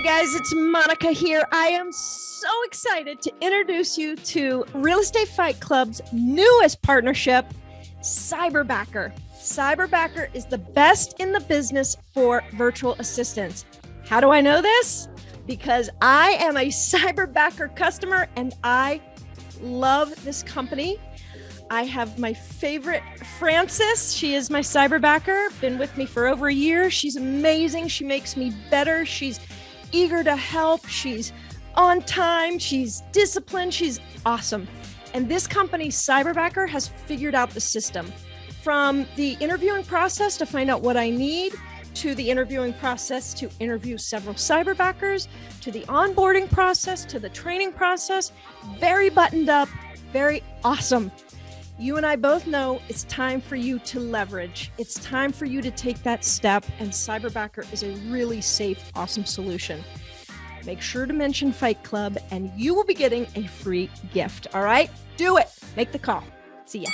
guys, it's Monica here. I am so excited to introduce you to Real Estate Fight Club's newest partnership, Cyberbacker. Cyberbacker is the best in the business for virtual assistants. How do I know this? Because I am a Cyberbacker customer and I love this company. I have my favorite, Frances. She is my Cyberbacker, been with me for over a year. She's amazing. She makes me better. She's eager to help. She's on time. She's disciplined. She's awesome. And this company, Cyberbacker, has figured out the system from the interviewing process to find out what I need, to the interviewing process to interview several Cyberbackers, to the onboarding process, to the training process. Very buttoned up, very awesome. You and I both know it's time for you to leverage. It's time for you to take that step, and Cyberbacker is a really safe, awesome solution. Make sure to mention Fight Club, and you will be getting a free gift. All right? Do it. Make the call. See ya.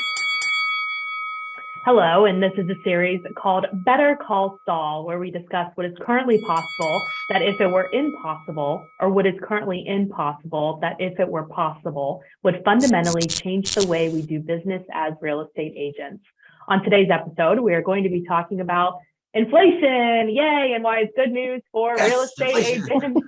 Hello, and this is a series called Better Call Saul, where we discuss what is currently possible, that if it were impossible, or what is currently impossible, that if it were possible, would fundamentally change the way we do business as real estate agents. On today's episode, we are going to be talking about inflation, yay, and why it's good news for real estate agents.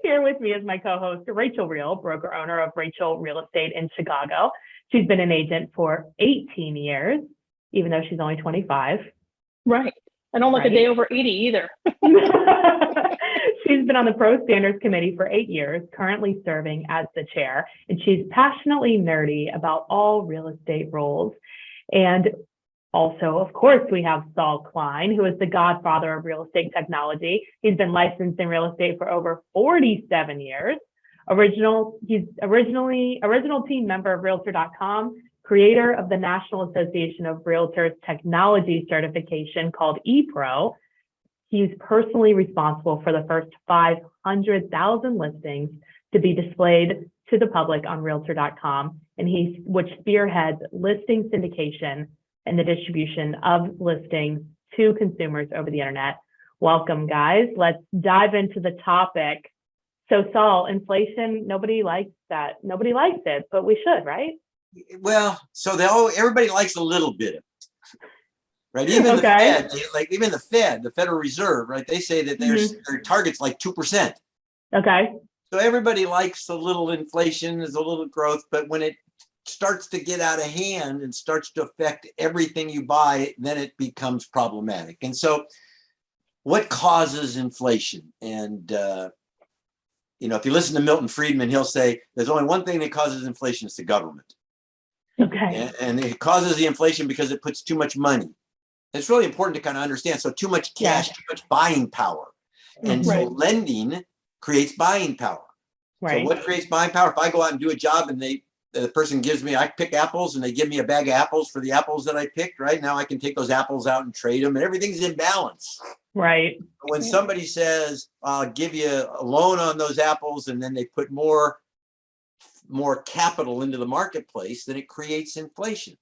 Here with me is my co-host, Rachel Real, broker owner of Rachel Real Estate in Chicago. She's been an agent for 18 years, even though she's only 25. Right. I don't look a day over 80 either. She's been on the Pro Standards Committee for 8 years, currently serving as the chair, and she's passionately nerdy about all real estate roles. And also, of course, we have Saul Klein, who is the godfather of real estate technology. He's been licensed in real estate for over 47 years. He's original team member of Realtor.com, creator of the National Association of Realtors technology certification called ePro. He's personally responsible for the first 500,000 listings to be displayed to the public on Realtor.com, and which spearheads listing syndication and the distribution of listings to consumers over the internet. Welcome, guys. Let's dive into the topic. So Saul, inflation, nobody likes that. Nobody likes it, but we should, right? Well, so everybody likes a little bit of it, right? Even the Fed, even the Fed, the Federal Reserve, right? They say that their target's like 2%. Okay. So everybody likes a little inflation, there's a little growth, but when it starts to get out of hand and starts to affect everything you buy, then it becomes problematic. And so what causes inflation? And, if you listen to Milton Friedman, he'll say there's only one thing that causes inflation, it's the government. Okay. And it causes the inflation because it puts too much money. It's really important to kind of understand. So too much cash, too much buying power. And so lending creates buying power. Right. So what creates buying power? If I go out and do a job and the person gives me, I pick apples and they give me a bag of apples for the apples that I picked, right? Now I can take those apples out and trade them and everything's in balance. Right. When somebody says, I'll give you a loan on those apples, and then they put more capital into the marketplace, then it creates inflation.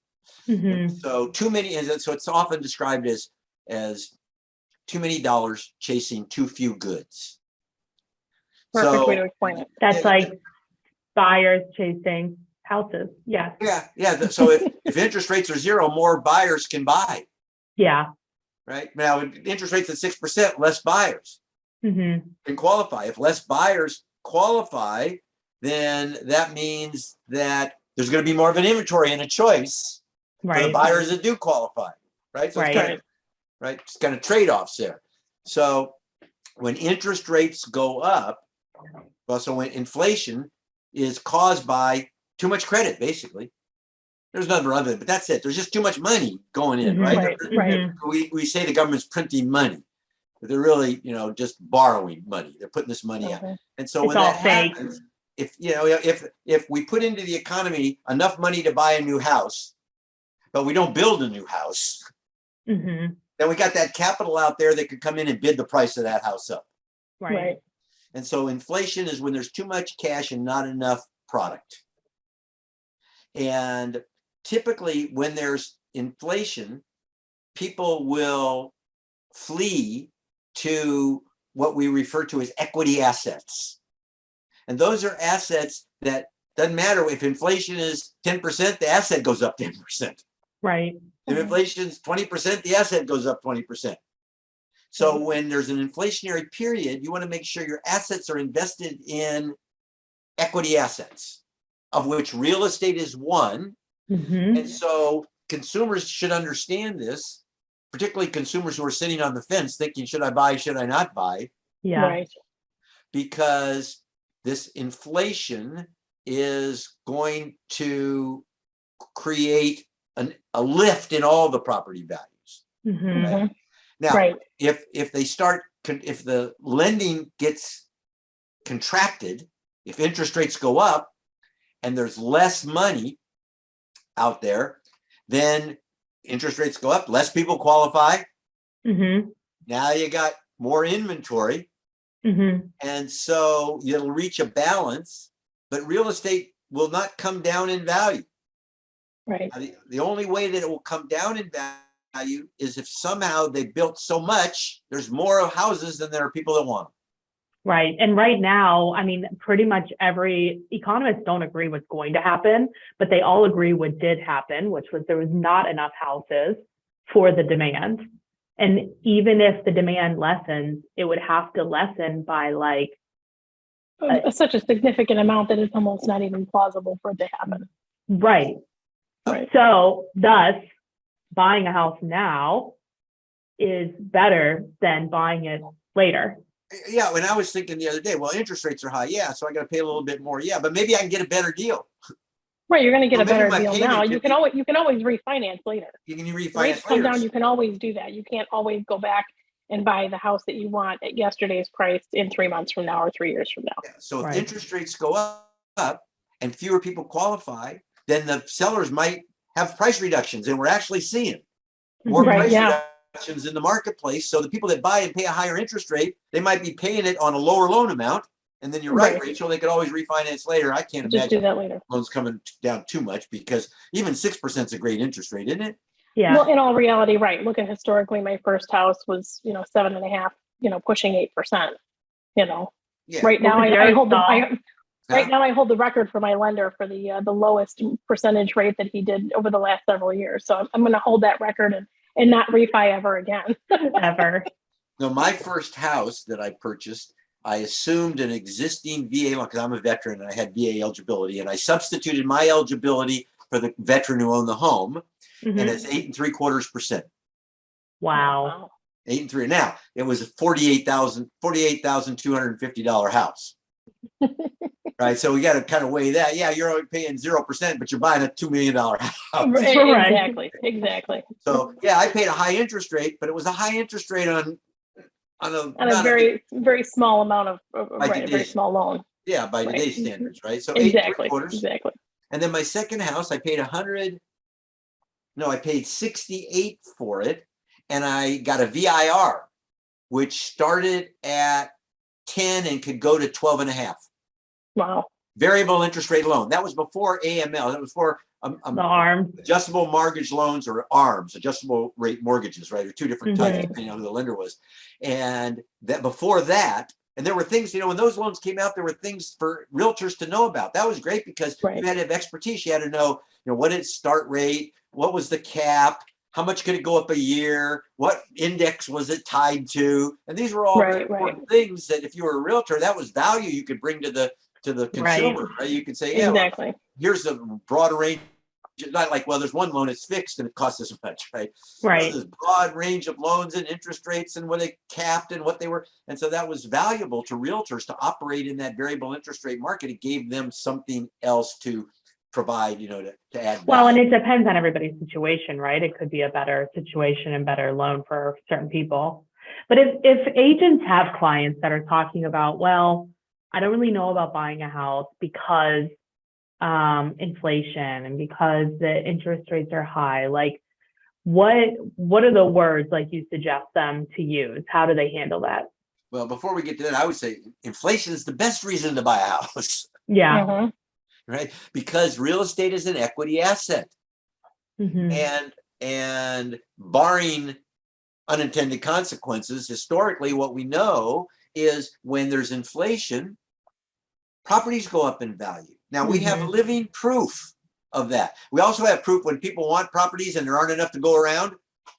Mm-hmm. So so it's often described as too many dollars chasing too few goods. Perfect way to explain it. That's like buyers chasing houses. Yeah. Yeah. So if interest rates are zero, more buyers can buy. Yeah. Right now, interest rates at 6%, less buyers can qualify. If less buyers qualify, then that means that there's going to be more of an inventory and a choice for the buyers that do qualify. Right. So it's kind of trade-offs there. So when interest rates go up, so when inflation is caused by too much credit, basically. There's nothing wrong with it, but that's it. There's just too much money going in, right? Right. We say the government's printing money, but they're really, just borrowing money. They're putting this money out. And so when that happens, if we put into the economy enough money to buy a new house, but we don't build a new house, then we got that capital out there that could come in and bid the price of that house up. Right. And so inflation is when there's too much cash and not enough product. And typically when there's inflation, people will flee to what we refer to as equity assets. And those are assets that doesn't matter if inflation is 10%, the asset goes up 10%. Right. If inflation is 20%, the asset goes up 20%. So when there's an inflationary period, you want to make sure your assets are invested in equity assets, of which real estate is one. And so consumers should understand this, particularly consumers who are sitting on the fence thinking, should I buy, should I not buy? Yeah. Right. Because this inflation is going to create a lift in all the property values. Right? Now, if they start, if the lending gets contracted, if interest rates go up and there's less money out there, then interest rates go up, less people qualify. Now you got more inventory. And so it'll reach a balance, but real estate will not come down in value. Right. The only way that it will come down in value is if somehow they built so much, there's more houses than there are people that want them. Right. And right now, I mean, pretty much every economists don't agree what's going to happen, but they all agree what did happen, which was there was not enough houses for the demand. And even if the demand lessens, it would have to lessen by like such a significant amount that it's almost not even plausible for it to happen. Right. Right. So thus, buying a house now is better than buying it later. Yeah, when I was thinking the other day, well, interest rates are high. Yeah, so I got to pay a little bit more. Yeah, but maybe I can get a better deal. Right, you're going to get Well, a maybe better my deal now. payment You could can always refinance later. You can refinance Rates come later. down, you can always do that. You can't always go back and buy the house that you want at yesterday's price in 3 months from now or 3 years from now. Yeah, so if Right. interest rates go up and fewer people qualify, then the sellers might have price reductions, and we're actually seeing more Right, price yeah. reductions in the marketplace. So the people that buy and pay a higher interest rate, they might be paying it on a lower loan amount. And then you're right, Right. Rachel, they could always refinance later. I can't Just do imagine that later. loans coming down too much, because even 6% is a great interest rate, isn't it? Yeah. Well, in all reality, right. Look at historically, my first house was, 7.5, pushing 8%, Yeah. Right now, What was I yours, hold Saul? right now I hold the record for my lender for the lowest percentage rate that he did over the last several years. So I'm going to hold that record and not refi ever again. Ever. No, my first house that I purchased, I assumed an existing VA loan because I'm a veteran and I had VA eligibility, and I substituted my eligibility for the veteran who owned the home, and it's 8.75%. Wow. 8.3. Now it was a $48,250 house. Right. So we got to kind of weigh that. Yeah, you're only paying 0%, but you're buying a $2 million house. Right. Exactly. So yeah, I paid a high interest rate, but it was a high interest rate on a very, very small amount of right, a very small loan. Yeah, by Right. today's standards, right? So Exactly. 8.75. Exactly. And then my second house, I paid I paid 68 for it, and I got a VIR, which started at 10 and could go to 12.5. Wow. Variable interest rate loan. That was before AML. That was for The ARM. adjustable mortgage loans, or ARMs, adjustable rate mortgages, right? Or two different types, depending on who the lender was. And that before that, and there were things, when those loans came out, there were things for realtors to know about. That was great because you had to have expertise. You had to know, what is start rate? What was the cap? How much could it go up a year? What index was it tied to? And these were all very important things that if you were a realtor, that was value you could bring to the consumer, right? You could say, yeah, exactly. well, here's a broad range. Not like, well, there's one loan it's fixed and it costs this much, right? Right. There's broad range of loans and interest rates and what they capped and what they were. And so that was valuable to realtors to operate in that variable interest rate market. It gave them something else to provide, to add value. Well, and it depends on everybody's situation, right? It could be a better situation and better loan for certain people. But if agents have clients that are talking about, well, I don't really know about buying a house because inflation and because the interest rates are high, like what are the words like you suggest them to use? How do they handle that? Well, before we get to that, I would say inflation is the best reason to buy a house. Yeah. Right? Because real estate is an equity asset. And barring unintended consequences, historically, what we know is when there's inflation, properties go up in value. Now we have living proof of that. We also have proof when people want properties and there aren't enough to go around,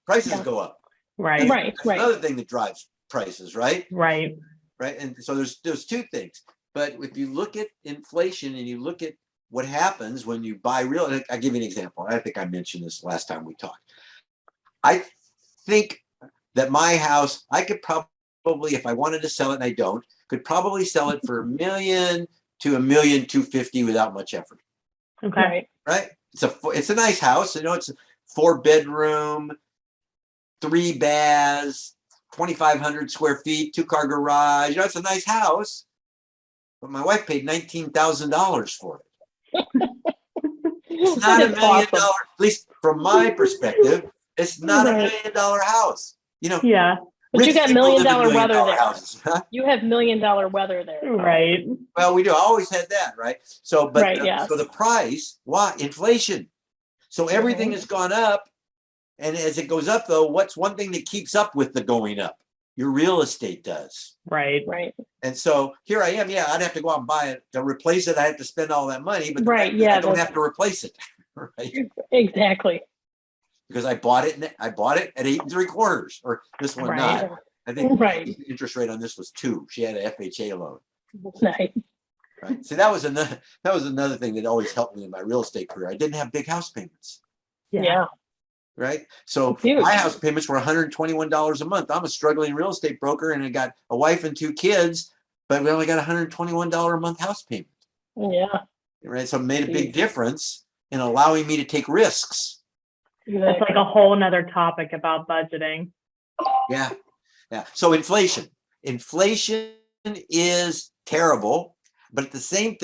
prices go up. Right. That's another thing that drives prices, right? Right. And so there's two things. But if you look at inflation and you look at what happens when you buy real, I'll give you an example. I think I mentioned this last time we talked. I think that my house, I could probably, if I wanted to sell it and I don't, could probably sell it for $1 million to $1.25 million without much effort. Okay. Right? It's a nice house. It's a 4-bedroom, 3 baths, 2,500 square feet, 2-car garage. It's a nice house. But my wife paid $19,000 for it. It's not $1 million, at least from my perspective. It's not $1 million house. Yeah. But you got $1 million weather there. Houses, huh? You have $1 million weather there. Right. Well, we do. I always had that, right? So, but so the price, why? Inflation. So everything has gone up. And as it goes up, though, what's one thing that keeps up with the going up? Your real estate does. Right. And so here I am. Yeah, I'd have to go out and buy it to replace it. I have to spend all that money, but I don't have to replace it. Right. Exactly. Because I bought it at 8 3/4, or this one not. I think the interest rate on this was 2. She had an FHA loan. Nice. Right. See, that was another thing that always helped me in my real estate career. I didn't have big house payments. Yeah. Right. So my house payments were $121 a month. I'm a struggling real estate broker and I got a wife and 2 kids, but we only got $121 a month house payment. Yeah. Right. So it made a big difference in allowing me to take risks. That's like a whole nother topic about budgeting. Yeah. So inflation is terrible, but at the same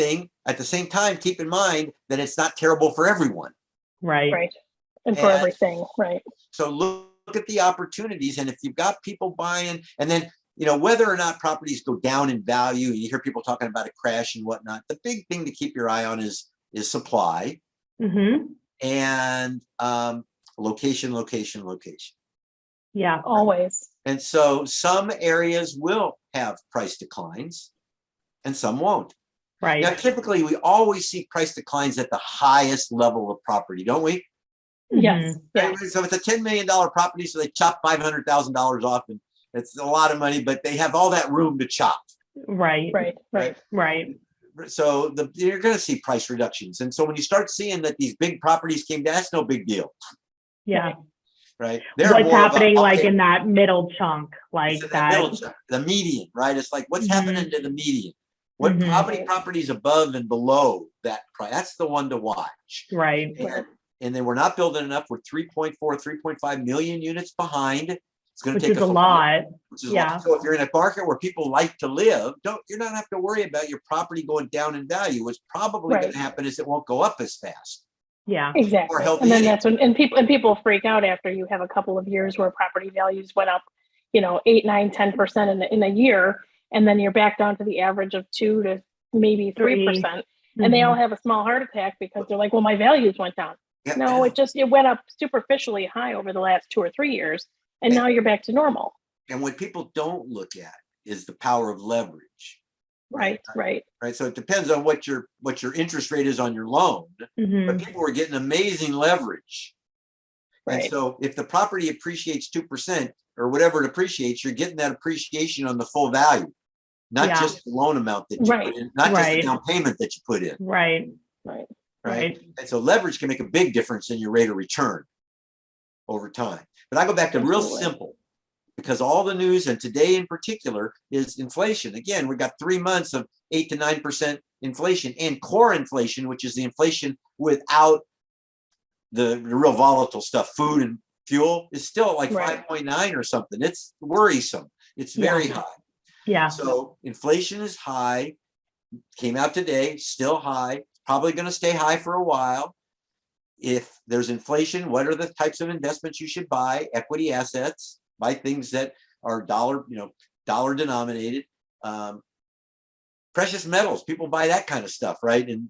time, keep in mind that it's not terrible for everyone. Right. And for everything. Right. So look at the opportunities. And if you've got people buying, and then, whether or not properties go down in value, you hear people talking about a crash and whatnot. The big thing to keep your eye on is supply and location. Yeah, always. And so some areas will have price declines and some won't. Right. Now, typically, we always see price declines at the highest level of property, don't we? Yes. Yeah. So it's a $10 million property, so they chop $500,000 off, and it's a lot of money, but they have all that room to chop. Right. So you're going to see price reductions. And so when you start seeing that these big properties came down, that's no big deal. Yeah. Right. What's happening in that middle chunk, the median, right? It's like what's happening to the median. What properties above and below that price? That's the one to watch. Right. And then we're not building enough. We're 3.5 million units behind. It's going to take us a lot. Which is a lot. So if you're in a market where people like to live, you're not have to worry about your property going down in value. What's probably going to happen is it won't go up as fast. Yeah, exactly. And then that's when people freak out after you have a couple of years where property values went up, 8, 9, 10% in a year, and then you're back down to the average of 2 to maybe 3%, and they all have a small heart attack because they're like, well, my values went down. Yep. No, it went up superficially high over the last 2 or 3 years, and now you're back to normal. And what people don't look at is the power of leverage. Right. So it depends on what your interest rate is on your loan, but people are getting amazing leverage. Right. And so if the property appreciates 2% or whatever it appreciates, you're getting that appreciation on the full value, not just the loan amount that you put in, not just the down payment that you put in. Right. And so leverage can make a big difference in your rate of return over time. But I go back to real simple, because all the news, and today in particular, is inflation. Again, we've got 3 months of 8 to 9% inflation, and core inflation, which is the inflation without the real volatile stuff, food and fuel, is still like 5.9 or something. It's worrisome. It's very high. Yeah. So inflation is high, came out today, still high, probably going to stay high for a while. If there's inflation, what are the types of investments you should buy? Equity assets. Buy things that are dollar denominated. Precious metals, people buy that kind of stuff, right? In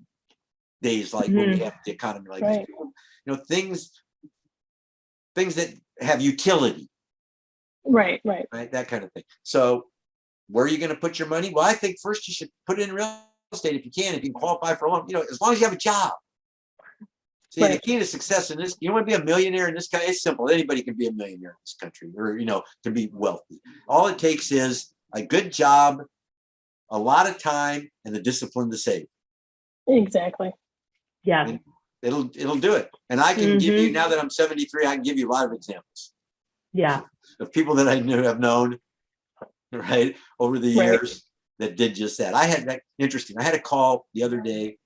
days like when we have the economy like this, things that have utility. Right. That kind of thing. So where are you going to put your money? Well, I think first you should put it in real estate if you can qualify for a loan, as long as you have a job. See, the key to success in this, you want to be a millionaire in this country, it's simple. Anybody can be a millionaire in this country, or, can be wealthy. All it takes is a good job, a lot of time, and the discipline to save. Exactly. Yeah. And it'll do it. And I can give you, now that I'm 73, I can give you a lot of examples. Yeah. Of people that I have known, right, over the years that did just that. I had a call the other day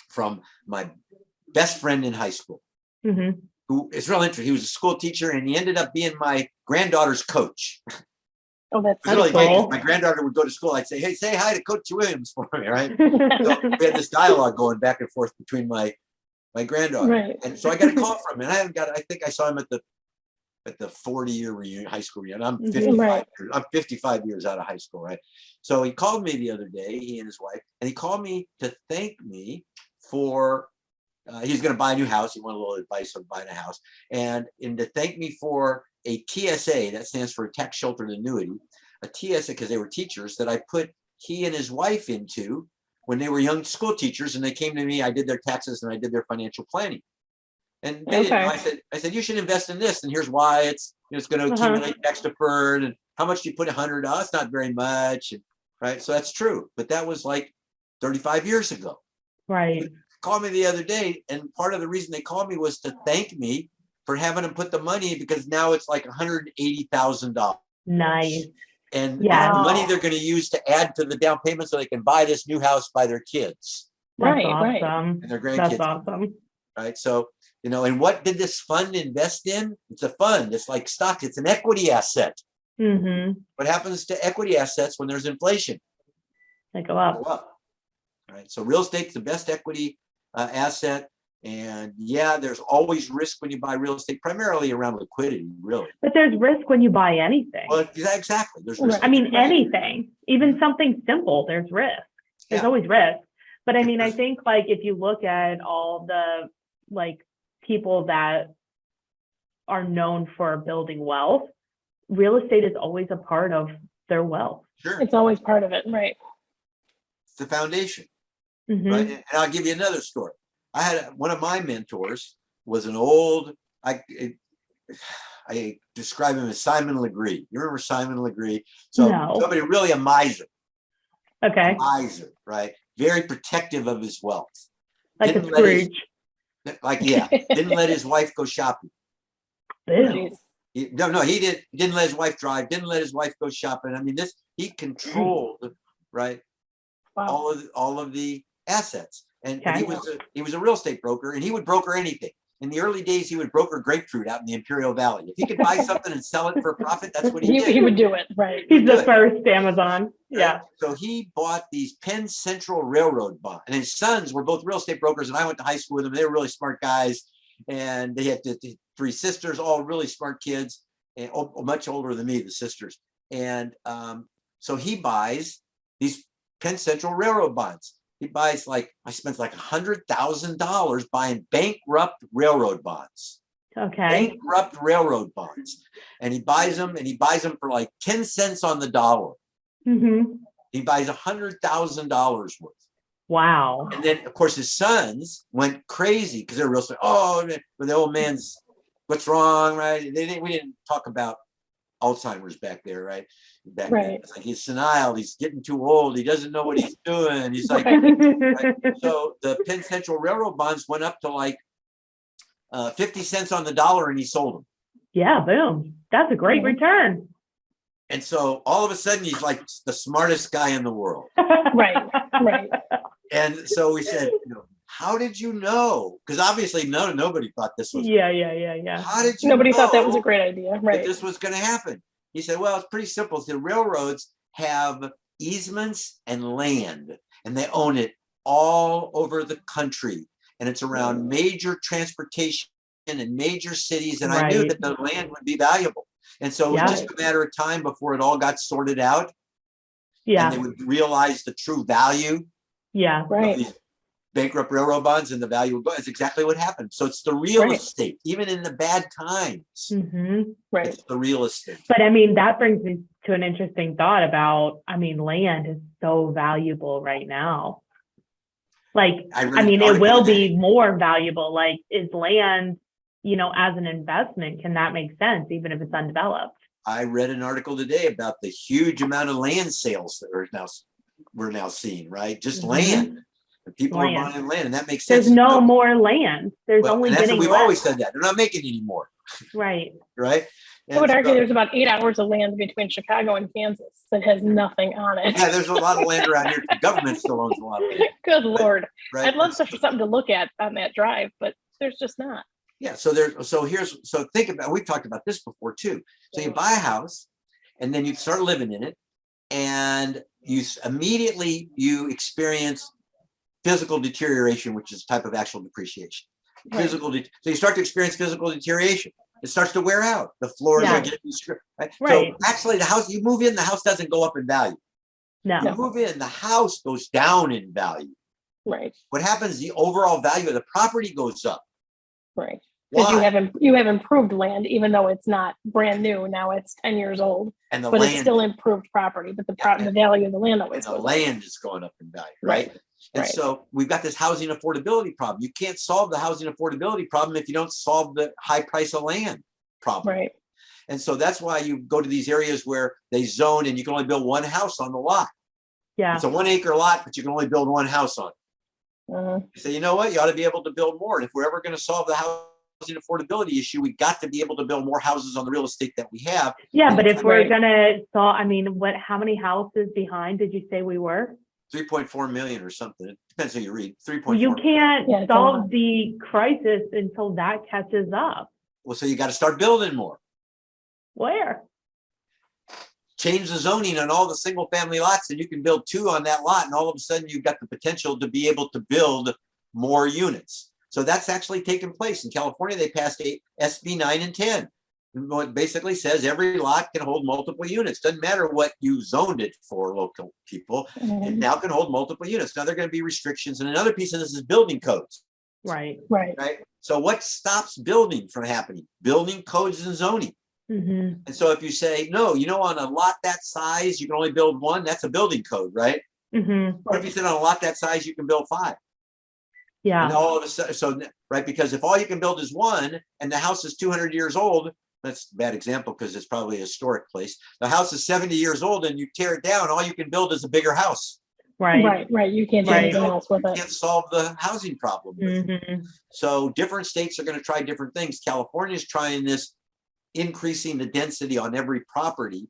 from my best friend in high school, who is real interesting. He was a school teacher, and he ended up being my granddaughter's coach. Oh, that's really cool. My granddaughter would go to school. I'd say, "Hey, say hi to Coach Williams for me," right? So we had this dialogue going back and forth between my granddaughter, and so I got a call from him. I think I saw him at the 40-year reunion, high school reunion. I'm 55. I'm 55 years out of high school, right? So he called me the other day, he and his wife, and he called me to thank me for. He's going to buy a new house. He wanted a little advice on buying a house, and to thank me for a TSA, that stands for a tax sheltered annuity, a TSA, because they were teachers, that I put he and his wife into when they were young school teachers, and they came to me. I did their taxes and I did their financial planning, and they didn't know. I said you should invest in this, and here's why. It's going to accumulate tax deferred, and how much do you put? $100. It's not very much, right? So that's true, but that was like 35 years ago, right? Called me the other day, and part of the reason they called me was to thank me for having them put the money in, because now it's like $180,000. Nice. And it's the money they're going to use to add to the down payment so they can buy this new house by their kids. That's awesome. And their grandkids. That's awesome. Right. So, and what did this fund invest in? It's a fund. It's like stocks. It's an equity asset. What happens to equity assets when there's inflation? They go up. Right. So real estate's the best equity asset. And there's always risk when you buy real estate, primarily around liquidity, really. But there's risk when you buy anything. Well, exactly. There's risk. I mean, anything, even something simple, there's risk. There's always risk. But I mean, I think if you look at all the people that are known for building wealth, real estate is always a part of their wealth. Sure. It's always part of it. Right. It's the foundation. Right. And I'll give you another story. I had one of my mentors was an old, I describe him as Simon Legree. You remember Simon Legree? So somebody really a miser. Okay. A miser, right? Very protective of his wealth. Like a Scrooge. Didn't let his wife go shopping. Right? He didn't let his wife drive, didn't let his wife go shopping. I mean, he controlled, right? Wow. All of the assets. And he was a real estate broker, and he would broker anything. In the early days, he would broker grapefruit out in the Imperial Valley. If he could buy something and sell it for a profit, that's what he did. He would do it, right? He's the first Amazon. Yeah. So he bought these Penn Central Railroad bonds, and his sons were both real estate brokers, and I went to high school with them. They were really smart guys, and they had three sisters, all really smart kids, and much older than me, the sisters. And so he buys these Penn Central Railroad bonds. He buys I spent $100,000 buying bankrupt railroad bonds. Okay. Bankrupt railroad bonds. And he buys them for 10 cents on the dollar. He buys $100,000 worth. Wow. And then of course his sons went crazy because they're real estate. Oh, the old man's, what's wrong, right? We didn't talk about Alzheimer's back there, right? Back then, it's he's senile, he's getting too old, he doesn't know what he's doing. He's right? So the Penn Central Railroad bonds went up to 50 cents on the dollar, and he sold them. Yeah, boom. That's a great return. And so all of a sudden he's the smartest guy in the world. Right. And so we said, how did you know? Because obviously nobody thought this was. Yeah. How did you? Nobody thought that was a great idea, right? That this was going to happen. He said, well, it's pretty simple. The railroads have easements and land, and they own it all over the country. And it's around major transportation and major cities. And I knew that the land would be valuable. And so it was just a matter of time before it all got sorted out. Yeah. And they would realize the true value. Yeah. Right. bankrupt railroad bonds and the value will go. That's exactly what happened. So it's the real Right. estate, even in the bad times. Right. It's the real estate. But I mean, that brings me to an interesting thought about, I mean, land is so valuable right now. Like, I mean, it will be more valuable. Like, is land, you know, as an investment, can that make sense, even if it's undeveloped? I read an article today about the huge amount of land sales that we're now seeing, right? Just land. And people are buying land, and that makes sense. There's no more land. There's only and that's getting what we've less. always said that. They're not making any more. Right. Right? I would argue there's about 8 hours of land between Chicago and Kansas that has nothing on it. Yeah, there's a lot of land around here. The government still owns a lot of land. Good Lord. Right? I'd love something to look at on that drive, but there's just not. Yeah. So think about, we've talked about this before too. So you buy a house and then you start living in it, and you immediately experience physical deterioration, which is a type of actual depreciation. Right. So you start to experience physical deterioration. It starts to wear out. The floors are getting stripped. Right? So actually, the house, you move in, the house doesn't go up in value. No. You move in, the house goes down in value. Right. What happens? The overall value of the property goes up. Right. Because you have improved land, even though it's not brand new. Now it's 10 years old, and but it's still improved property. But the value of the land always goes up. The land is going up in value, right? And so we've got this housing affordability problem. You can't solve the housing affordability problem if you don't solve the high price of land problem. Right. And so that's why you go to these areas where they zone and you can only build one house on the lot. Yeah. It's a 1 acre lot, but you can only build one house on it. You say, you know what? You ought to be able to build more. And if we're ever going to solve the housing affordability issue, we got to be able to build more houses on the real estate that we have. Yeah, but if we're going to solve, I mean, how many houses behind did you say we were? 3.4 million or something. It depends who you read. 3.4. Well, you can't solve the crisis until that catches up. Well, so you got to start building more. Where? Change the zoning on all the single family lots, and you can build 2 on that lot. And all of a sudden you've got the potential to be able to build more units. So that's actually taken place. In California, they passed SB 9 and 10. It basically says every lot can hold multiple units. Doesn't matter what you zoned it for, local people. It now can hold multiple units. Now there are going to be restrictions. And another piece of this is building codes. Right. So what stops building from happening? Building codes and zoning. And so if you say, no, on a lot that size, you can only build 1, that's a building code, right? What if you said on a lot that size, you can build 5? Yeah. And all of a sudden, because if all you can build is 1 and the house is 200 years old, that's a bad example because it's probably a historic place. The house is 70 years old and you tear it down, all you can build is a bigger house. Right. You can't do anything else with it. You can't solve the housing problem with it. So different states are going to try different things. California is trying this, increasing the density on every property,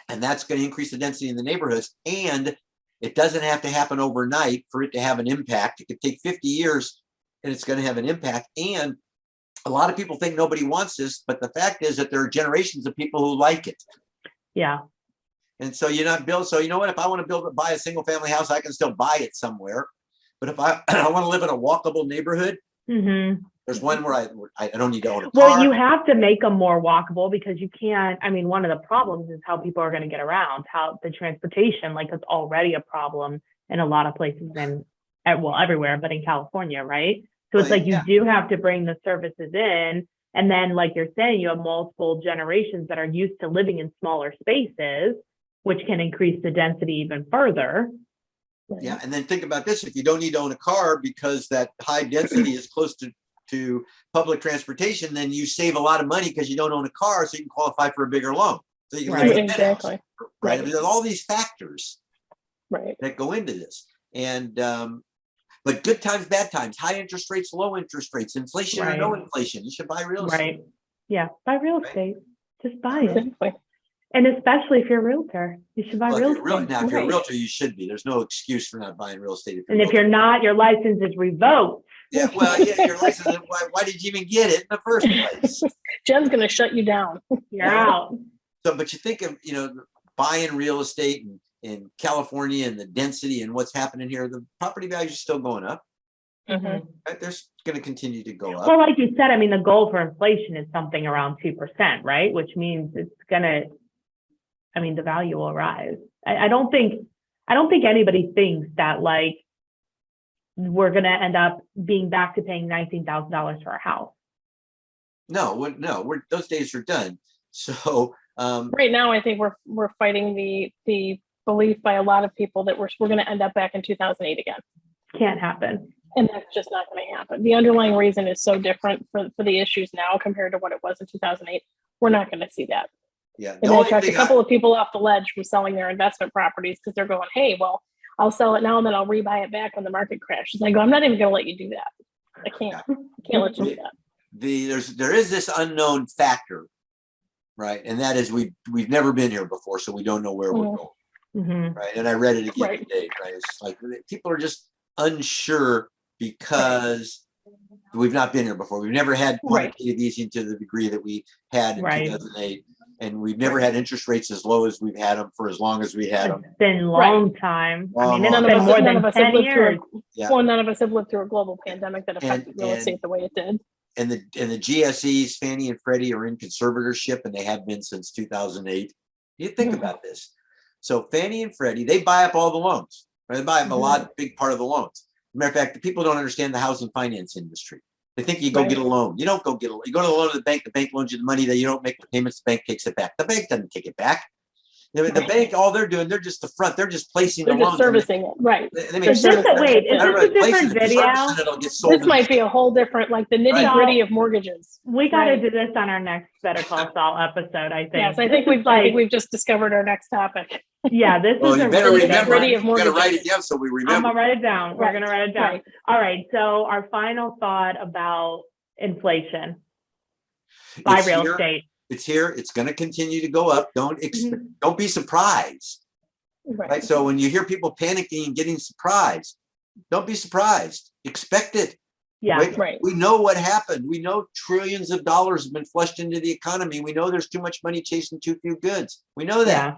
and that's going to increase the density in the neighborhoods. And it doesn't have to happen overnight for it to have an impact. It could take 50 years and it's going to have an impact. And a lot of people think nobody wants this, but the fact is that there are generations of people who like it. Yeah. And so you're not build. So you know what? If I want to buy a single family house, I can still buy it somewhere. But if I want to live in a walkable neighborhood, there's one where I don't need to own a car. Well, you have to make them more walkable because you can't. I mean, one of the problems is how people are going to get around, how the transportation, like it's already a problem in a lot of places everywhere, but in California, right? So it's you do have to bring the services in. And then, like you're saying, you have multiple generations that are used to living in smaller spaces, which can increase the density even further. Yeah. And then think about this. If you don't need to own a car because that high density is close to public transportation, then you save a lot of money because you don't own a car, so you can qualify for a bigger loan. So you can exactly. Right. I mean, there's all these factors that go into this. And but good times, bad times, high interest rates, low interest rates, inflation or no inflation, you should buy real estate. Right. Yeah. Buy real estate. Just buy it. Exactly. And especially if you're a realtor, you should buy real estate. Now, if you're a realtor, you should be. There's no excuse for not buying real estate. And if you're not, your license is revoked. Yeah, well, your license. Why did you even get it in the first place? Jen's going to shut you down. You're out. So, but you think of, buying real estate in California and the density and what's happening here, the property values are still going up. Right? They're going to continue to go up. Well, like you said, I mean, the goal for inflation is something around 2%, right? Which means it's going to, the value will rise. I don't think anybody thinks that we're going to end up being back to paying $19,000 for a house. No, those days are done. So right now, I think we're fighting the belief by a lot of people that we're going to end up back in 2008 again. Can't happen. And that's just not going to happen. The underlying reason is so different for the issues now compared to what it was in 2008. We're not going to see that. Yeah. And I talked a couple of people off the ledge from selling their investment properties because they're going, hey, well, I'll sell it now and then I'll rebuy it back when the market crashes. I go, I'm not even going to let you do that. I can't let you do that. There is this unknown factor, right? And that is we've never been here before, so we don't know where we're going. Mm-hmm. Right. And I read it again today, right? It's like people are just unsure because we've not been here before. We've never had quantitative easing to the degree that we had in 2008. And we've never had interest rates as low as we've had them for as long as we had them. It's been a long time. Long, I mean, it's been more than 10 years. Well, none of us have lived through a glable pandemic that affected real estate the way it did. And the GSEs, Fannie and Freddie, are in conservatorship, and they have been since 2008. You think about this. So Fannie and Freddie, they buy up all the loans. Right? They buy up a big part of the loans. Matter of fact, the people don't understand the housing finance industry. They think you go get a loan. You don't go get a loan. You go to the loan to the bank loans you the money that you don't make the payments, the bank takes it back. The bank doesn't take it back. The bank, all they're doing, they're just the front. They're just placing the loan. Servicing it, right. Is this a different video? This might be a whole different, like the nitty gritty of mortgages. We got to do this on our next Better Call Saul episode, I think. Yes, I think we've just discovered our next topic. Yeah, this is a better really remember. Gritty of mortgages. You got to write it down so we remember. I'm going to write it down. We're going to write it down. All right. So our final thought about inflation by real estate. It's here. It's going to continue to go up. Don't be surprised. Right. So when you hear people panicking and getting surprised, don't be surprised. Expect it. Yeah. Right. We know what happened. We know trillions of dollars have been flushed into the economy. We know there's too much money chasing too few goods. We know that.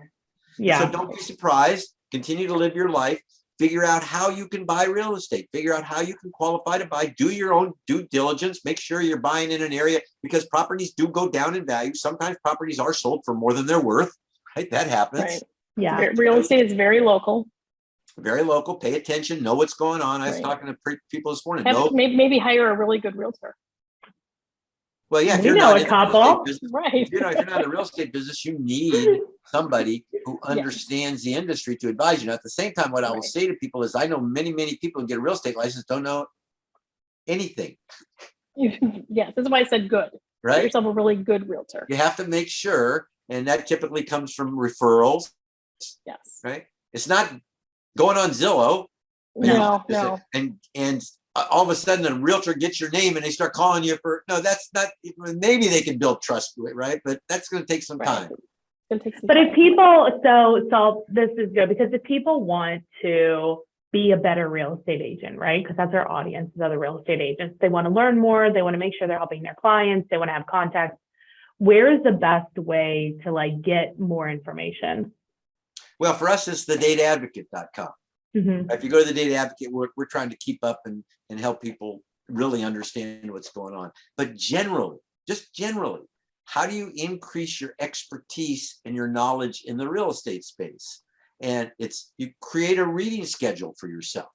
Yeah. So don't be surprised. Continue to live your life. Figure out how you can buy real estate. Figure out how you can qualify to buy. Do your own due diligence. Make sure you're buying in an area because properties do go down in value. Sometimes properties are sold for more than they're worth. Right? That happens. Right. Yeah. Real estate is very local. Very local. Pay attention. Know what's going on. I was talking to people this morning. Maybe hire a really good realtor. Well, yeah, if we you're know not a couple. Right. If you're not in the real estate business, you need somebody who understands the industry to advise you. Now, at the same time, what I will say to people is I know many people who get a real estate license don't know anything. Yes, that's why I said good. Right. Get yourself a really good realtor. You have to make sure, and that typically comes from referrals. Yes. Right. It's not going on Zillow. No. And all of a sudden a realtor gets your name and they start calling you for, no, that's not, maybe they can build trust to it, right? But that's going to take some time. But if people, so this is good because if people want to be a better real estate agent, right? Because that's our audience, is other real estate agents. They want to learn more. They want to make sure they're helping their clients. They want to have contacts. Where is the best way to get more information? Well, for us, it's thedataadvocate.com. Mm-hmm. If you go to the Data Advocate, we're trying to keep up and help people really understand what's going on. But generally, how do you increase your expertise and your knowledge in the real estate space? And you create a reading schedule for yourself.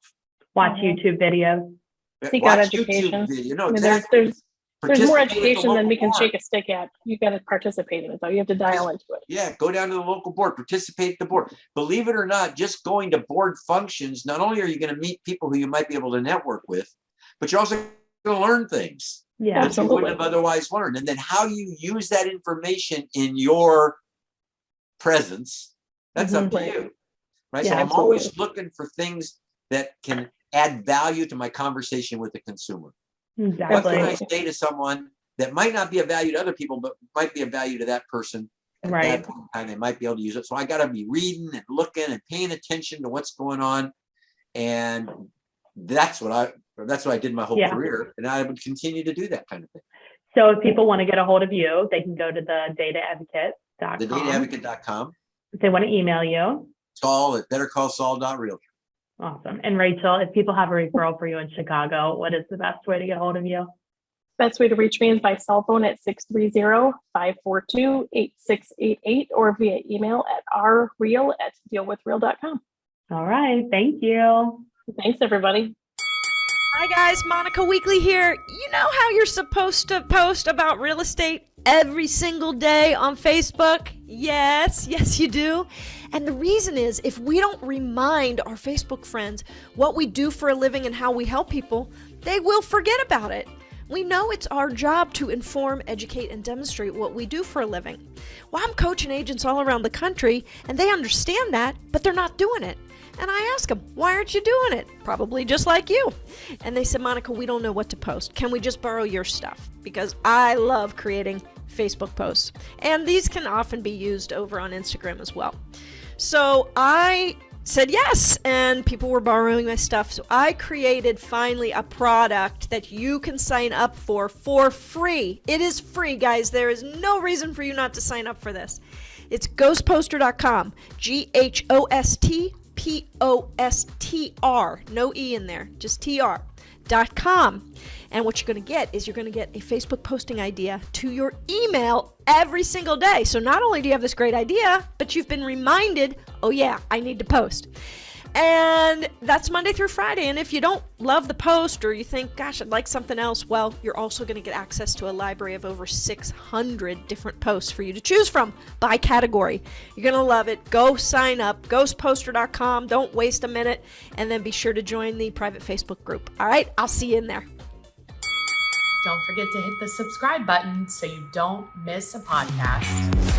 Watch YouTube videos. Seek out education. No, exactly. There's more education than we can shake a stick at. You've got to participate in it, though. You have to dial into it. Yeah, go down to the local board, participate at the board. Believe it or not, just going to board functions, not only are you going to meet people who you might be able to network with, but you're also going to learn things that you wouldn't have otherwise learned. And then how you use that information in your presence, that's up to you. Right. Yeah, so I'm always looking for things that can add value to my conversation with the consumer. Exactly. What can I say to someone that might not be of value to other people, but might be of value to that person? At that point in time, they might be able to use it. So I got to be reading and looking and paying attention to what's going on. And that's what I did my whole career. And I would continue to do that kind of thing. So if people want to get a hold of you, they can go to the dataadvocate.com. Thedataadvocate.com. If they want to email you. Saul at bettercallsaul.realtor. Awesome. And Rachel, if people have a referral for you in Chicago, what is the best way to get a hold of you? Best way to reach me is by cell phone at 630-542-8688 or via email at rreal@dealwithreal.com. All right. Thank you. Thanks, everybody. Hi guys, Monica Weakley here. You know how you're supposed to post about real estate every single day on Facebook? Yes, you do. And the reason is, if we don't remind our Facebook friends what we do for a living and how we help people, they will forget about it. We know it's our job to inform, educate, and demonstrate what we do for a living. Well, I'm coaching agents all around the country, and they understand that, but they're not doing it. And I ask them, why aren't you doing it? Probably just like you. And they said, Monica, we don't know what to post. Can we just borrow your stuff? Because I love creating Facebook posts. And these can often be used over on Instagram as well. So I said yes, and people were borrowing my stuff. So I created finally a product that you can sign up for free. It is free, guys. There is no reason for you not to sign up for this. It's ghostposter.com, GHOSTPOSTR, no E in there, just TR.com. And what you're going to get is you're going to get a Facebook posting idea to your email every single day. So not only do you have this great idea, but you've been reminded, oh yeah, I need to post. And that's Monday through Friday. And if you don't love the post, or you think, gosh, I'd like something else, well, you're also going to get access to a library of over 600 different posts for you to choose from by category. You're going to love it. Go sign up, ghostposter.com. Don't waste a minute. And then be sure to join the private Facebook group. All right, I'll see you in there. Don't forget to hit the subscribe button so you don't miss a podcast.